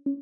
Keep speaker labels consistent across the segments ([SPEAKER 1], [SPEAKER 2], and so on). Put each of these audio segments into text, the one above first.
[SPEAKER 1] नमस्कार.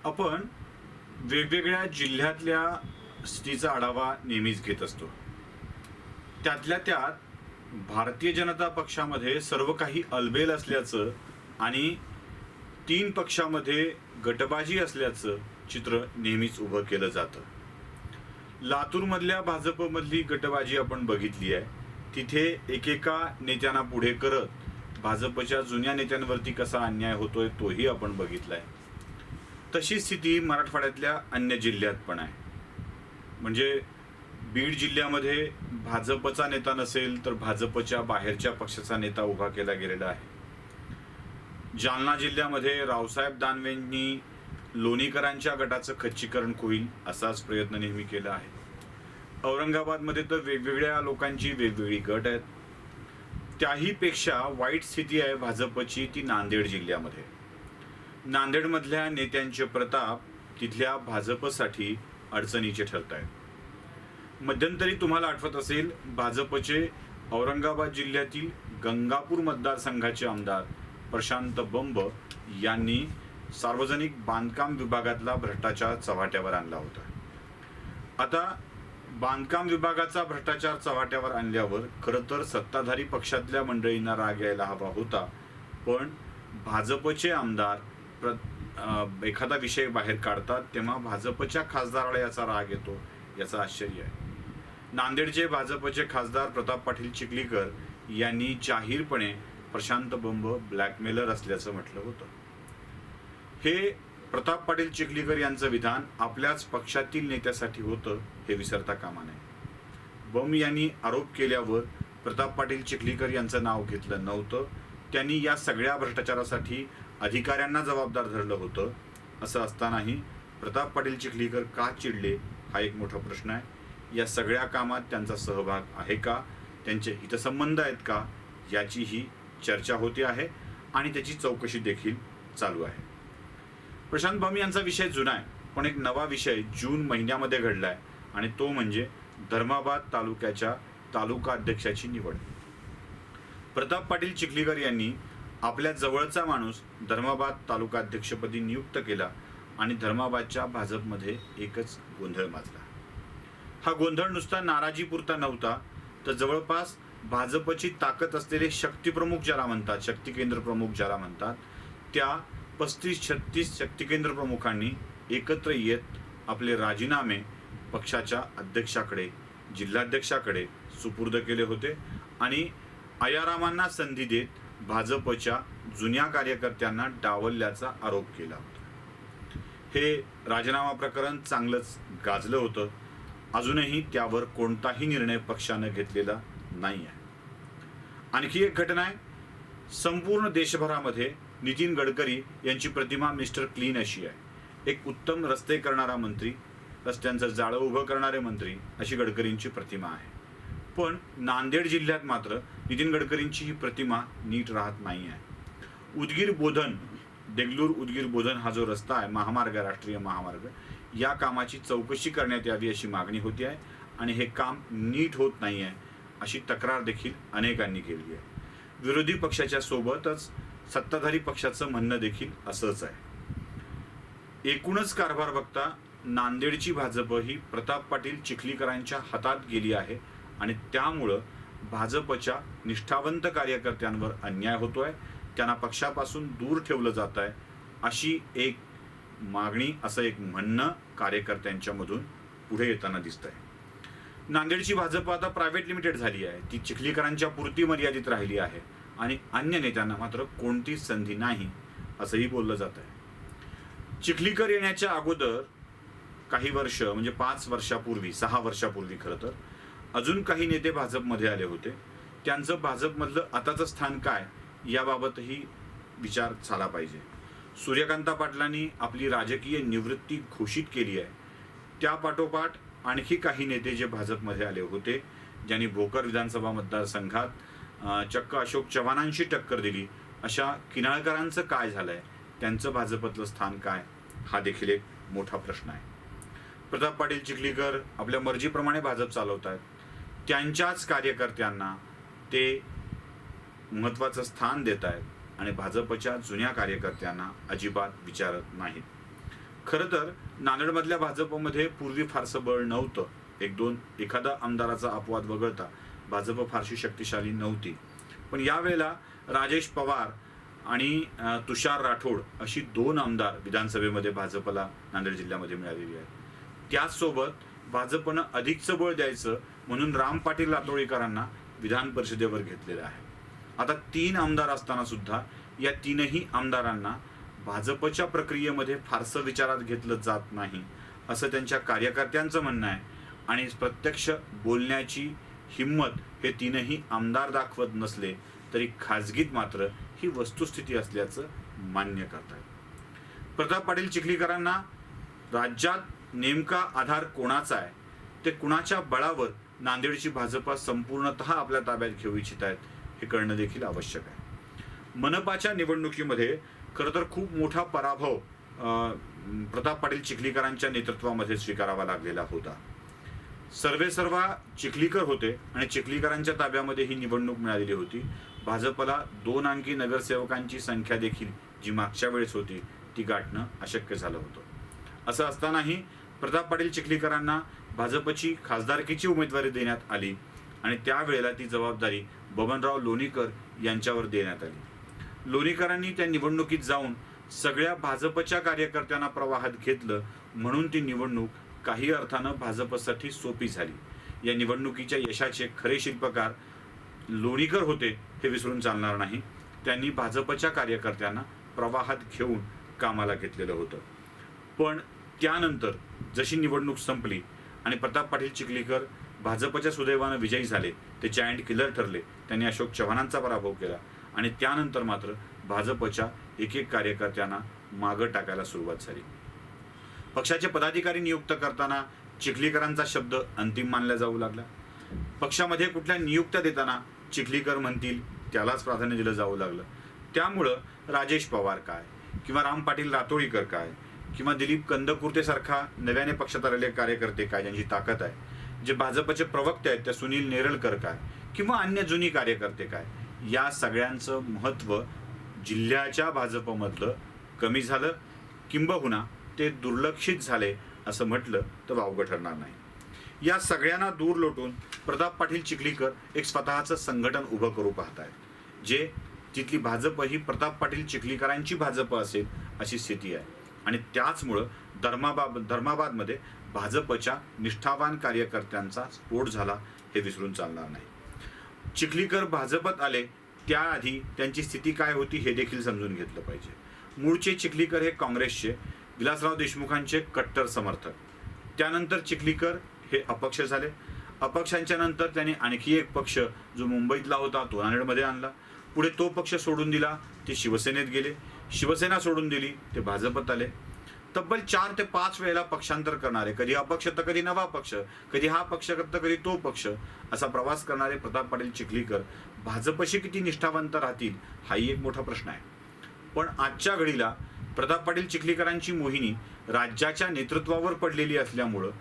[SPEAKER 1] आपण वेगवेगळ्या जिल्ह्यातल्या स्थितीचा आढावा नेहमीच घेत असतो. त्यातल्या त्यात भारतीय जनता पक्षामध्ये सर्व काही अलबेल असल्याचं आणि 3 पक्षामध्ये गटबाजी असल्याचं चित्र नेहमीच उभं केलं जातं. लातूरमधल्या भाजपमधली गटबाजी आपण बघितली आहे. तिथे एकेका नेत्यांना पुढे करत भाजपच्या जुन्या नेत्यांवरती कसा अन्याय होतोय तोही आपण बघितलाय. तशी स्थिती मराठवाड्यातल्या अन्य जिल्ह्यात पण आहे. म्हणजे बीड जिल्ह्यामध्ये भाजपचा नेता नसेल तर भाजपच्या बाहेरच्या पक्षाचा नेता उभा केला गेलेला आहे. जालना जिल्ह्यामध्ये रावसाहेब दानवेंनी लोणीकरांच्या गटाचं खच्चीकरण होईल असाच प्रयत्न नेहमी केला आहे. औरंगाबादमध्ये तर वेगवेगळ्या लोकांची वेगवेगळी गट आहेत. त्याही पेक्षा वाईट स्थिती आहे भाजपची ती नांदेड जिल्ह्यामध्ये. नांदेडमधल्या नेत्यांचे प्रताप तिथल्या भाजपसाठी अडचणीचे ठरत आहेत. मध्यंतरी तुम्हाला आठवत असेल, भाजपचे औरंगाबाद जिल्ह्यातील गंगापूर मतदारसंघाचे आमदार प्रशांत बंब यांनी सार्वजनिक बांधकाम विभागातला भ्रष्टाचार चव्हाट्यावर आणला होता. आता बांधकाम विभागाचा भ्रष्टाचार चव्हाट्यावर आणल्यावर खरं तर सत्ताधारी पक्षातल्या मंडळींना राग यायला हवा होता, पण भाजपचे आमदार एखादा विषय बाहेर काढतात तेव्हा भाजपच्या खासदाराला याचा राग येतो, याचं आश्चर्य आहे. नांदेडचे भाजपचे खासदार प्रताप पाटील चिखलीकर यांनी जाहीरपणे प्रशांत बंब ब्लॅकमेलर असल्याचं म्हटलं होतं. हे प्रताप पाटील चिखलीकर यांचं विधान आपल्याच पक्षातील नेत्यासाठी होतं हे विसरता कामा नये. बंब यांनी आरोप केल्यावर प्रताप पाटील चिखलीकर यांचं नाव घेतलं नव्हतं. त्यांनी या सगळ्या भ्रष्टाचारासाठी अधिकाऱ्यांना जबाबदार धरलं होतं. असं असतानाही प्रताप पाटील चिखलीकर का चिडले हा एक मोठा प्रश्न आहे. या सगळ्या कामात त्यांचा सहभाग आहे का, त्यांचे हितसंबंध आहेत का, याचीही चर्चा होते आहे आणि त्याची चौकशी देखील चालू आहे. प्रशांत बंब यांचा विषय जुना आहे, पण एक नवा विषय जून महिन्यामध्ये घडलाय आणि तो म्हणजे धर्माबाद तालुक्याच्या तालुका अध्यक्षाची निवड. प्रताप पाटील चिखलीकर यांनी आपल्या जवळचा माणूस धर्माबाद तालुका अध्यक्षपदी नियुक्त केला आणि धर्माबादच्या भाजपमध्ये एकच गोंधळ माजला. हा गोंधळ नुसता नाराजीपुरता नव्हता, तर जवळपास भाजपची ताकद असलेले शक्तीप्रमुख ज्याला म्हणतात, शक्ती केंद्र प्रमुख ज्याला म्हणतात, त्या 35-36 शक्ती केंद्र प्रमुखांनी एकत्र येत आपले राजीनामे पक्षाच्या अध्यक्षाकडे, जिल्हाध्यक्षाकडे सुपूर्द केले होते आणि आयारामांना संधी देत भाजपच्या जुन्या कार्यकर्त्यांना डावलल्याचा आरोप केला होता. हे राजीनामा प्रकरण चांगलंच गाजलं होतं. अजूनही त्यावर कोणताही निर्णय पक्षानं घेतलेला नाही आहे. आणखी एक घटना आहे. संपूर्ण देशभरामध्ये नितीन गडकरी यांची प्रतिमा मिस्टर क्लीन अशी आहे. एक उत्तम रस्ते करणारा मंत्री, रस्त्यांचं जाळं उभं करणारे मंत्री, अशी गडकरींची प्रतिमा आहे. पण नांदेड जिल्ह्यात मात्र नितीन गडकरींची ही प्रतिमा नीट राहत नाही आहे. उदगीर बोधन, देगलूर उदगीर बोधन हा जो रस्ता आहे, महामार्ग, राष्ट्रीय महामार्ग, या कामाची चौकशी करण्यात यावी अशी मागणी होती आहे आणि हे काम नीट होत नाही आहे अशी तक्रार देखील अनेकांनी केली आहे. विरोधी पक्षाच्या सोबतच सत्ताधारी पक्षाचं म्हणणं देखील असंच आहे. एकूणच कारभार बघता नांदेडची भाजप ही प्रताप पाटील चिखलीकरांच्या हातात गेली आहे आणि त्यामुळं भाजपच्या निष्ठावंत कार्यकर्त्यांवर अन्याय होतोय, त्यांना पक्षापासून दूर ठेवलं जात आहे अशी एक मागणी, असं एक म्हणणं कार्यकर्त्यांच्या मधून पुढे येताना दिसतंय. नांदेडची भाजप आता प्रायव्हेट लिमिटेड झाली आहे. ती चिखलीकरांच्या पुरती मर्यादित राहिली आहे आणि अन्य नेत्यांना मात्र कोणतीच संधी नाही असंही बोललं जात आहे. चिखलीकर येण्याच्या अगोदर काही वर्ष, म्हणजे 5 वर्षापूर्वी, 6 वर्षापूर्वी खरं तर अजून काही नेते भाजपमध्ये आले होते. त्यांचं भाजपमधलं आताचं स्थान काय याबाबतही विचार झाला पाहिजे. सूर्यकांता पाटलांनी आपली राजकीय निवृत्ती घोषित केली आहे. त्या पाठोपाठ आणखी काही नेते जे भाजपमध्ये आले होते, ज्यांनी भोकर विधानसभा मतदारसंघात चक्क अशोक चव्हाणांशी टक्कर दिली, अशा किनाळकरांचं काय झालंय, त्यांचं भाजपतलं स्थान काय, हा देखील एक मोठा प्रश्न आहे. प्रताप पाटील चिखलीकर आपल्या मर्जीप्रमाणे भाजप चालवत आहेत. त्यांच्याच कार्यकर्त्यांना ते महत्त्वाचं स्थान देत आहेत आणि भाजपच्या जुन्या कार्यकर्त्यांना अजिबात विचारत नाहीत. खरं तर नांदेडमधल्या भाजपमध्ये पूर्वी फारसं बळ नव्हतं. एखादा आमदाराचा अपवाद वगळता भाजप फारशी शक्तिशाली नव्हती. पण यावेळेला राजेश पवार आणि तुषार राठोड अशी 2 आमदार विधानसभेमध्ये भाजपला नांदेड जिल्ह्यामध्ये मिळालेली आहेत. त्याचसोबत भाजपनं अधिकचं बळ द्यायचं म्हणून राम पाटील रातोळीकरांना विधान परिषदेवर घेतलेलं आहे. आता 3 आमदार असताना सुद्धा या 3ही आमदारांना भाजपच्या प्रक्रियेमध्ये फारसं विचारात घेतलं जात नाही असं त्यांच्या कार्यकर्त्यांचं म्हणणं आहे. आणि प्रत्यक्ष बोलण्याची हिंमत हे 3ही आमदार दाखवत नसले तरी खाजगीत मात्र ही वस्तुस्थिती असल्याचं मान्य करतात. प्रताप पाटील चिखलीकरांना राज्यात नेमका आधार कोणाचा आहे, ते कुणाच्या बळावर नांदेडची भाजपा संपूर्णतः आपल्या ताब्यात घेऊ इच्छित आहेत हे कळणं देखील आवश्यक आहे. मनपाच्या निवडणुकीमध्ये खरं तर खूप मोठा पराभव प्रताप पाटील चिखलीकरांच्या नेतृत्वामध्ये स्वीकारावा लागलेला होता. सर्वेसर्वा चिखलीकर होते आणि चिखलीकरांच्या ताब्यामध्ये ही निवडणूक मिळालेली होती. भाजपला 2 अंकी नगरसेवकांची संख्या देखील जी मागच्या वेळेस होती ती गाठणं अशक्य झालं होतं. असं असतानाही प्रताप पाटील चिखलीकरांना भाजपची खासदारकीची उमेदवारी देण्यात आली आणि त्यावेळेला ती जबाबदारी बबनराव लोणीकर यांच्यावर देण्यात आली. लोणीकरांनी त्या निवडणुकीत जाऊन सगळ्या भाजपच्या कार्यकर्त्यांना प्रवाहात घेतलं म्हणून ती निवडणूक काही अर्थानं भाजपसाठी सोपी झाली. या निवडणुकीच्या यशाचे खरे शिल्पकार लोणीकर होते हे विसरून चालणार नाही. त्यांनी भाजपच्या कार्यकर्त्यांना प्रवाहात घेऊन कामाला घेतलेलं होतं. पण त्यानंतर जशी निवडणूक संपली आणि प्रताप पाटील चिखलीकर भाजपच्या सुदैवानं विजयी झाले, ते जायंट किलर ठरले, त्यांनी अशोक चव्हाणांचा पराभव केला आणि त्यानंतर मात्र भाजपच्या एक कार्यकर्त्यांना मागं टाकायला सुरुवात झाली. पक्षाचे पदाधिकारी नियुक्त करताना चिखलीकरांचा शब्द अंतिम मानला जाऊ लागला. पक्षामध्ये कुठल्या नियुक्त्या देताना चिखलीकर म्हणतील त्यालाच प्राधान्य दिलं जाऊ लागलं. त्यामुळं राजेश पवार काय किंवा राम पाटील रातोळीकर काय किंवा दिलीप कंदकुर्तेसारखा नव्याने पक्षात आलेले कार्यकर्ते काय, ज्यांची ताकद आहे, जे भाजपचे प्रवक्ते आहेत त्या सुनील नेरळकर काय किंवा अन्य जुनी कार्यकर्ते काय, या सगळ्यांचं महत्त्व जिल्ह्याच्या भाजपमधलं कमी झालं किंबहुना ते दुर्लक्षित झाले असं म्हटलं तर वावगं ठरणार नाही. या सगळ्यांना दूर लोटून प्रताप पाटील चिखलीकर एक स्वतःचं संघटन उभं करू पाहत आहेत, जे तिथली भाजप ही प्रताप पाटील चिखलीकरांची भाजप असेल अशी स्थिती आहे. आणि त्याचमुळं धर्माबादमध्ये भाजपच्या निष्ठावान कार्यकर्त्यांचा स्फोट झाला हे विसरून चालणार नाही. चिखलीकर भाजपत आले त्याआधी त्यांची स्थिती काय होती हे देखील समजून घेतलं पाहिजे. मूळचे चिखलीकर हे काँग्रेसचे विलासराव देशमुखांचे कट्टर समर्थक. त्यानंतर चिखलीकर हे अपक्ष झाले. अपक्षांच्या नंतर त्यांनी आणखी एक पक्ष जो मुंबईतला होता तो नांदेडमध्ये आणला. पुढे तो पक्ष सोडून दिला, ते शिवसेनेत गेले. शिवसेना सोडून दिली, ते भाजपत आले. तब्बल 4 ते 5 वेळेला पक्षांतर करणारे, कधी अपक्ष तर कधी नवा पक्ष, कधी हा पक्ष तर कधी तो पक्ष, असा प्रवास करणारे प्रताप पाटील चिखलीकर भाजपशी किती निष्ठावंत राहतील हाही एक मोठा प्रश्न आहे. पण आजच्या घडीला प्रताप पाटील चिखलीकरांची मोहिनी राज्याच्या नेतृत्वावर पडलेली असल्यामुळं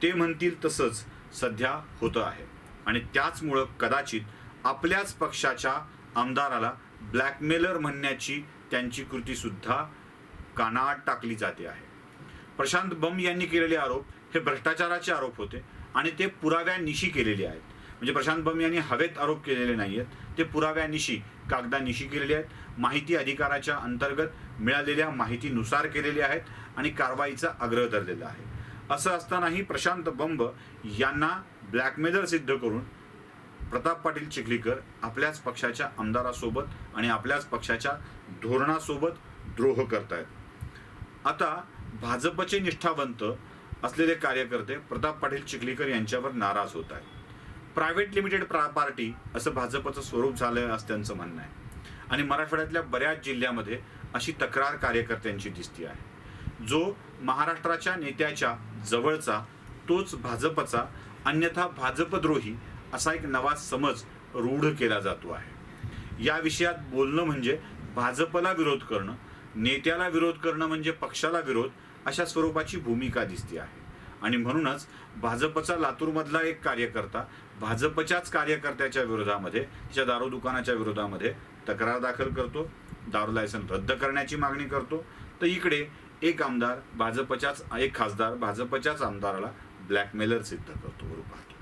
[SPEAKER 1] ते म्हणतील तसंच सध्या होतं आहे. आणि त्याचमुळं कदाचित आपल्याच पक्षाच्या आमदाराला ब्लॅकमेलर म्हणण्याची त्यांची कृती सुद्धा कानाआड टाकली जाते आहे. प्रशांत बंब यांनी केलेले आरोप हे भ्रष्टाचाराचे आरोप होते आणि ते पुराव्यानिशी केलेले आहेत. म्हणजे प्रशांत बंब यांनी हवेत आरोप केलेले नाही आहेत, ते पुराव्यानिशी कागदानिशी केलेले आहेत, माहिती अधिकाराच्या अंतर्गत मिळालेल्या माहितीनुसार केलेले आहेत आणि कारवाईचा आग्रह धरलेला आहे. असं असतानाही प्रशांत बंब यांना ब्लॅकमेलर सिद्ध करून प्रताप पाटील चिखलीकर आपल्याच पक्षाच्या आमदारासोबत आणि आपल्याच पक्षाच्या धोरणासोबत द्रोह करतायत. आता भाजपचे निष्ठावंत असलेले कार्यकर्ते प्रताप पाटील चिखलीकर यांच्यावर नाराज होत आहेत. प्रायव्हेट लिमिटेड पार्टी असं भाजपचं स्वरूप झालं असं त्यांचं म्हणणं आहे. आणि मराठवाड्यातल्या बऱ्याच जिल्ह्यामध्ये अशी तक्रार कार्यकर्त्यांची दिसती आहे. जो महाराष्ट्राच्या नेत्याच्या जवळचा तोच भाजपचा, अन्यथा भाजपद्रोही असा एक नवा समज रूढ केला जातो आहे. या विषयात बोलणं म्हणजे भाजपला विरोध करणं, नेत्याला विरोध करणं म्हणजे पक्षाला विरोध, अशा स्वरूपाची भूमिका दिसते आहे. आणि म्हणूनच भाजपचा लातूरमधला एक कार्यकर्ता भाजपच्याच कार्यकर्त्याच्या विरोधामध्ये, तिच्या दारू दुकानाच्या विरोधामध्ये तक्रार दाखल करतो, दारू लायसन रद्द करण्याची मागणी करतो. तर इकडे एक खासदार भाजपच्याच आमदाराला ब्लॅकमेलर सिद्ध करतो, बरोबर पाहतो.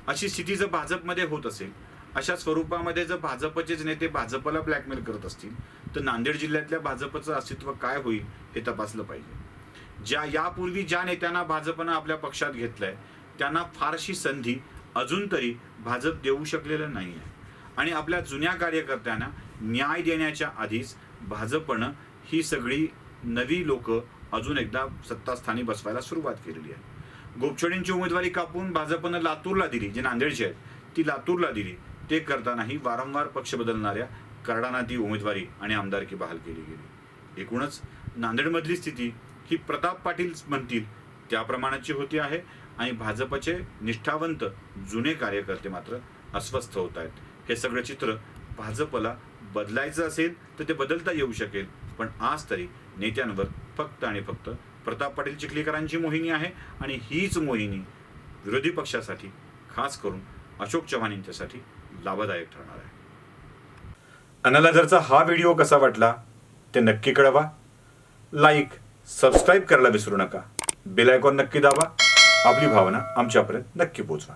[SPEAKER 1] अशी स्थिती जर भाजपमध्ये होत असेल, अशा स्वरूपामध्ये जर भाजपचेच नेते भाजपला ब्लॅकमेल करत असतील, तर नांदेड जिल्ह्यातल्या भाजपचं अस्तित्व काय होईल हे तपासलं पाहिजे. यापूर्वी ज्या नेत्यांना भाजपनं आपल्या पक्षात घेतलंय त्यांना फारशी संधी अजून तरी भाजप देऊ शकलेलं नाही आहे. आणि आपल्या जुन्या कार्यकर्त्यांना न्याय देण्याच्या आधीच भाजपनं ही सगळी नवी लोक अजून एकदा सत्तास्थानी बसवायला सुरुवात केलेली आहे. गोपछडेंची उमेदवारी कापून भाजपनं लातूरला दिली, जे नांदेडचे आहेत ती लातूरला दिली. ते करतानाही वारंवार पक्ष बदलणाऱ्या कर्डांना ती उमेदवारी आणि आमदारकी बहाल केली गेली. एकूणच नांदेडमधली स्थिती ही प्रताप पाटील म्हणतील त्याप्रमाणाची होती आहे आणि भाजपचे निष्ठावंत जुने कार्यकर्ते मात्र अस्वस्थ होत आहेत. हे सगळं चित्र भाजपला बदलायचं असेल तर ते बदलता येऊ शकेल, पण आज तरी नेत्यांवर फक्त आणि फक्त प्रताप पाटील चिखलीकरांची मोहिनी आहे आणि हीच मोहिनी विरोधी पक्षासाठी, खास करून अशोक चव्हाण यांच्यासाठी लाभदायक ठरणार आहे. अॅनालायझरचा हा व्हिडिओ कसा वाटला ते नक्की कळवा. लाईक, सबस्क्राईब करायला विसरू नका. बेल आयकॉन नक्की दाबा. आपली भावना आमच्यापर्यंत नक्की पोहोचवा.